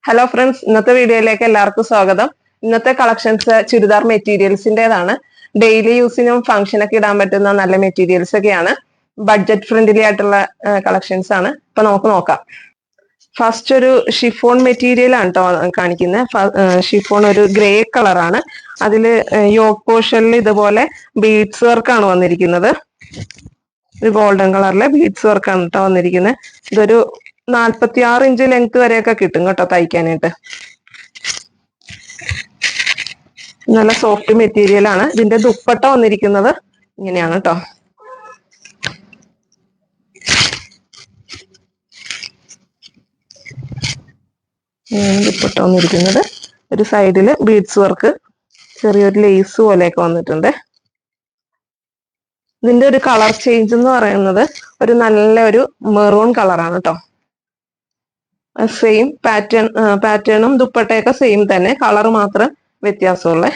Hello friends, ഇന്നത്തെ വീഡിയോയിലേക്ക് എല്ലാവർക്കും സ്വാഗതം. ഇന്നത്തെ കളക്ഷൻസ് ചുരിദാർ മെറ്റീരിയൽസിന്റേതാണ്. ഡെയിലി യൂസിനും ഫംഗ്ഷനൊക്കെ ഇടാൻ പറ്റുന്ന നല്ല മെറ്റീരിയൽസ് ഒക്കെയാണ്. ബഡ്ജറ്റ് ഫ്രണ്ട്ലി ആയിട്ടുള്ള കളക്ഷൻസ് ആണ്. ഇപ്പൊ നമുക്ക് നോക്കാം. ഫസ്റ്റ് ഒരു ഷിഫോൺ മെറ്റീരിയൽ ആണ് കേട്ടോ കാണിക്കുന്നത്. ഷിഫോൺ ഒരു ഗ്രേ കളറാണ്. അതില് യോക്ക് പോർഷനിൽ ഇതുപോലെ ബീഡ്സ് വർക്കാണ് വന്നിരിക്കുന്നത്. ഒരു ഗോൾഡൻ കളറിലെ ബീഡ്സ് വർക്കാണ് കേട്ടോ വന്നിരിക്കുന്നത്. ഇതൊരു 46 ഇഞ്ച് ലെങ്ത് വരെയൊക്കെ കിട്ടും കേട്ടോ തയ്ക്കാനായിട്ട്. നല്ല സോഫ്റ്റ് മെറ്റീരിയൽ ആണ്. ഇതിന്റെ ദുപ്പട്ട വന്നിരിക്കുന്നത് ഇങ്ങനെയാണ് കേട്ടോ. ദുപ്പട്ട വന്നിരിക്കുന്നത് ഒരു സൈഡില് ബീഡ്സ് വർക്ക്, ചെറിയൊരു ലേസ് പോലെയൊക്കെ വന്നിട്ടുണ്ട്. ഇതിന്റെ ഒരു കളർ ചേഞ്ച് എന്ന് പറയുന്നത് ഒരു നല്ല ഒരു മെറൂൺ കളറാണ് കേട്ടോ. സെയിം പാറ്റേണും ദുപ്പട്ടയൊക്കെ സെയിം തന്നെ, കളർ മാത്രം വ്യത്യാസമുള്ള.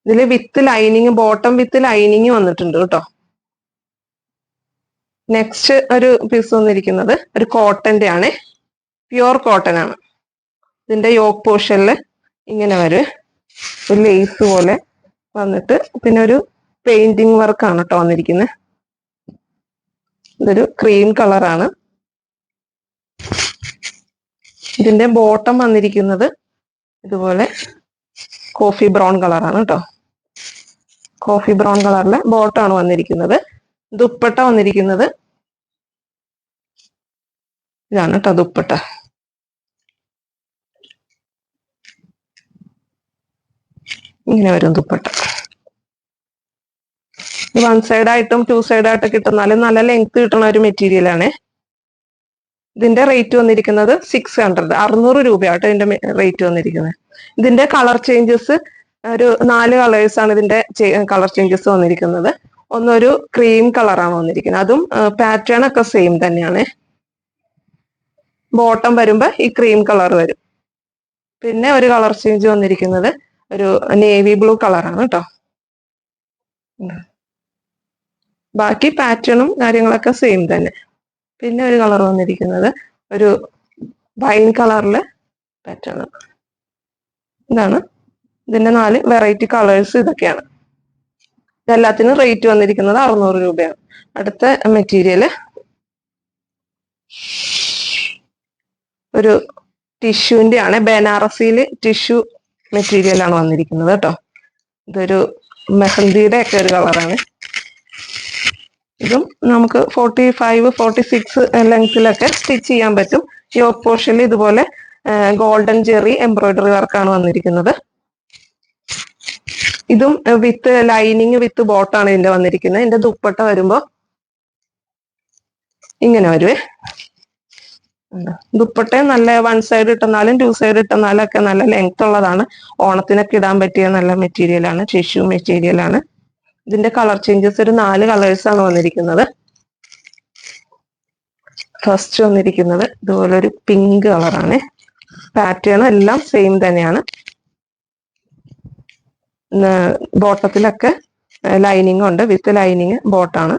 ഇതില് with lining, bottom with lining വന്നിട്ടുണ്ട് കേട്ടോ. നെക്സ്റ്റ് ഒരു പീസ് വന്നിരിക്കുന്നത് ഒരു കോട്ടന്റെ ആണ്, പ്യുവർ കോട്ടൺ ആണ്. ഇതിന്റെ യോക്ക് പോർഷനില് ഇങ്ങനെ വരും, ഒരു ലേസ് പോലെ വന്നിട്ട് പിന്നെ ഒരു പെയിന്റിങ് വർക്കാണ് കേട്ടോ വന്നിരിക്കുന്നത്. ഇതൊരു ക്രീം കളറാണ്. ഇതിന്റെ ബോട്ടം വന്നിരിക്കുന്നത് ഇതുപോലെ കോഫി ബ്രൗൺ കളറാണ് കേട്ടോ. കോഫി ബ്രൗൺ കളറിലെ ബോട്ടമാണ് വന്നിരിക്കുന്നത്. ദുപ്പട്ട വന്നിരിക്കുന്നത് ഇതാണ് കേട്ടോ ദുപ്പട്ട. ഇങ്ങനെ വരും ദുപ്പട്ട. വൺ സൈഡ് ആയിട്ടും ടു സൈഡ് ആയിട്ടും കിട്ടുന്നാലും നല്ല ലെങ്ത് കിട്ടുന്ന ഒരു മെറ്റീരിയൽ ആണ്. ഇതിന്റെ റേറ്റ് വന്നിരിക്കുന്നത് 600, 600 രൂപയാട്ടോ ഇതിന്റെ റേറ്റ് വന്നിരിക്കുന്നത്. ഇതിന്റെ കളർ ചേഞ്ചസ് ഒരു 4 കളേഴ്സ് ആണ് ഇതിന്റെ കളർ ചേഞ്ചസ് വന്നിരിക്കുന്നത്. ഒന്നൊരു ക്രീം കളറാണ് വന്നിരിക്കുന്നത്, അതും പാറ്റേൺ ഒക്കെ സെയിം തന്നെയാണ്. ബോട്ടം വരുമ്പോ ഈ ക്രീം കളർ വരും. പിന്നെ ഒരു കളർ ചേഞ്ച് വന്നിരിക്കുന്നത് ഒരു നേവി ബ്ലൂ കളറാണ് കേട്ടോ. ബാക്കി പാറ്റേണും കാര്യങ്ങളൊക്കെ സെയിം തന്നെ. പിന്നെ ഒരു കളർ വന്നിരിക്കുന്നത് ഒരു വൈൻ കളറിലെ പാറ്റേൺ. ഇതാണ് ഇതിന്റെ 4 വെറൈറ്റി കളേഴ്സ് ഇതൊക്കെയാണ്. ഇതെല്ലാത്തിനും റേറ്റ് വന്നിരിക്കുന്നത് 600 രൂപയാണ്. അടുത്ത മെറ്റീരിയല് ഒരു ടിഷ്യൂന്റെ ആണ്, ബനാറസിയില് ടിഷ്യൂ മെറ്റീരിയൽ ആണ് വന്നിരിക്കുന്നത് കേട്ടോ. ഇതൊരു മെഹന്തിയുടെ ഒക്കെ ഒരു കളറാണ്. ഇതും നമുക്ക് 45, 46 ലെങ്ത്തിലൊക്കെ സ്റ്റിച്ച് ചെയ്യാൻ പറ്റും. യോക്ക് പോർഷനിൽ ഇതുപോലെ ഗോൾഡൻ ജെറി എംബ്രോയിഡറി വർക്കാണ് വന്നിരിക്കുന്നത്. ഇതും വിത്ത് ലൈനിങ് വിത്ത് ബോട്ടാണ് ഇതിന്റെ വന്നിരിക്കുന്നത്. ഇതിന്റെ ദുപ്പട്ട വരുമ്പോ ഇങ്ങനെ വരുവേ. ദുപ്പട്ടയും നല്ല വൺ സൈഡ് ഇട്ടെന്നാലും ടു സൈഡ് ഇട്ടെന്നാലും ഒക്കെ നല്ല ലെങ്ത് ഉള്ളതാണ്. ഓണത്തിനൊക്കെ ഇടാൻ പറ്റിയ നല്ല മെറ്റീരിയൽ ആണ്, ടിഷ്യൂ മെറ്റീരിയൽ ആണ്. ഇതിന്റെ കളർ ചേഞ്ചസ് ഒരു 4 കളേഴ്സ് ആണ് വന്നിരിക്കുന്നത്. ഫസ്റ്റ് വന്നിരിക്കുന്നത് ഇതുപോലെ ഒരു പിങ്ക് കളറാണ്. പാറ്റേൺ എല്ലാം സെയിം തന്നെയാണ്. ബോട്ടത്തിലൊക്കെ ലൈനിങ് ഉണ്ട്, വിത്ത് ലൈനിങ് ബോട്ടാണ്.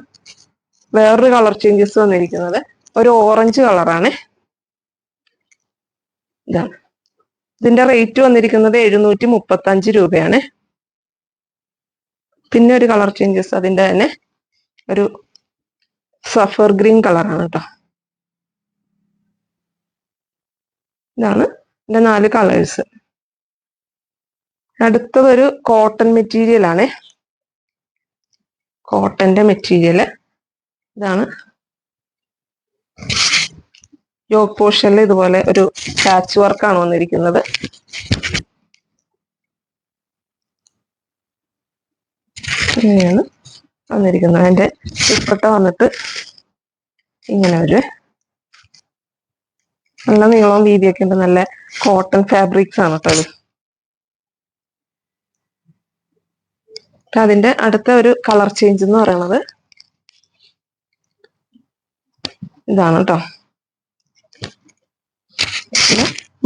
വേറൊരു കളർ ചേഞ്ചസ് വന്നിരിക്കുന്നത് ഒരു ഓറഞ്ച് കളറാണ്. ഇതാണ് ഇതിന്റെ റേറ്റ് വന്നിരിക്കുന്നത് 735 രൂപയാണ്. പിന്നെ ഒരു കളർ ചേഞ്ചസ് അതിന്റെ തന്നെ ഒരു സഫർ ഗ്രീൻ കളറാണ് കേട്ടോ. ഇതാണ് ഇതിന്റെ 4 കളേഴ്സ്. അടുത്തതൊരു കോട്ടൺ മെറ്റീരിയൽ ആണ്. കോട്ടന്റെ മെറ്റീരിയൽ ഇതാണ്. യോക്ക് പോർഷനിൽ ഇതുപോലെ ഒരു പാച്ച് വർക്കാണ് വന്നിരിക്കുന്നത്. ഇങ്ങനെയാണ് വന്നിരിക്കുന്നത്. അതിന്റെ ദുപ്പട്ട വന്നിട്ട് ഇങ്ങനെ ഒരു നല്ല നീളവും വീതിയൊക്കെ ഉണ്ട്. നല്ല കോട്ടൺ ഫാബ്രിക്സ് ആണ് കേട്ടോ അത്. അതിന്റെ അടുത്ത ഒരു കളർ ചേഞ്ച് എന്ന് പറയുന്നത് ഇതാണ് കേട്ടോ.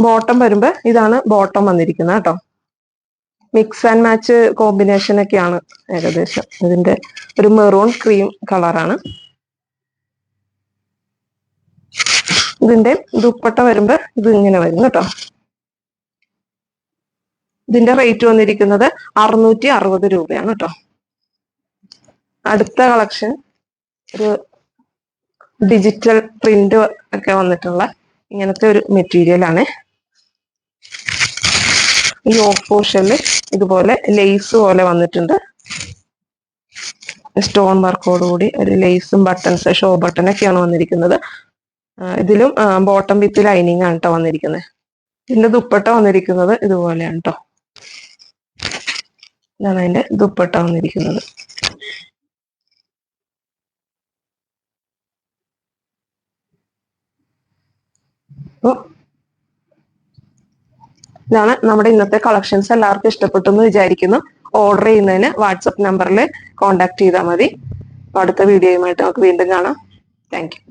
ബോട്ടം വരുമ്പോ ഇതാണ് ബോട്ടം വന്നിരിക്കുന്നത് കേട്ടോ. മിക്സ് ആൻഡ് മാച്ച് കോമ്പിനേഷൻ ഒക്കെയാണ് ഏകദേശം. ഇതിന്റെ ഒരു മെറൂൺ ക്രീം കളറാണ്. ഇതിന്റെ ദുപ്പട്ട വരുമ്പോ ഇത് ഇങ്ങനെ വരും കേട്ടോ. ഇതിന്റെ റേറ്റ് വന്നിരിക്കുന്നത് 660 രൂപയാണ് കേട്ടോ. അടുത്ത കളക്ഷൻ ഒരു ഡിജിറ്റൽ പ്രിന്റ് ഒക്കെ വന്നിട്ടുള്ള ഇങ്ങനത്തെ ഒരു മെറ്റീരിയൽ ആണ്. ഈ ഓഫ് പോർഷനിൽ ഇതുപോലെ ലേസ് പോലെ വന്നിട്ടുണ്ട്. സ്റ്റോൺ വർക്കോട് കൂടി ഒരു ലേസും ബട്ടൺസ്, ഷോ ബട്ടൺ ഒക്കെയാണ് വന്നിരിക്കുന്നത്. ഇതിലും ബോട്ടം വിത്ത് ലൈനിങ് ആണ് കേട്ടോ വന്നിരിക്കുന്നത്. ഇതിന്റെ ദുപ്പട്ട വന്നിരിക്കുന്നത് ഇതുപോലെയാണ് കേട്ടോ. ഇതാണ് അതിന്റെ ദുപ്പട്ട വന്നിരിക്കുന്നത്. ഇതാണ് നമ്മുടെ ഇന്നത്തെ കളക്ഷൻസ്. എല്ലാവർക്കും ഇഷ്ടപ്പെട്ടു എന്ന് വിചാരിക്കുന്നു. ഓർഡർ ചെയ്യുന്നതിന് വാട്സപ്പ് നമ്പറിൽ കോൺടാക്ട് ചെയ്താൽ മതി. അടുത്ത വീഡിയോയുമായിട്ട് നമുക്ക് വീണ്ടും കാണാം. Thank you.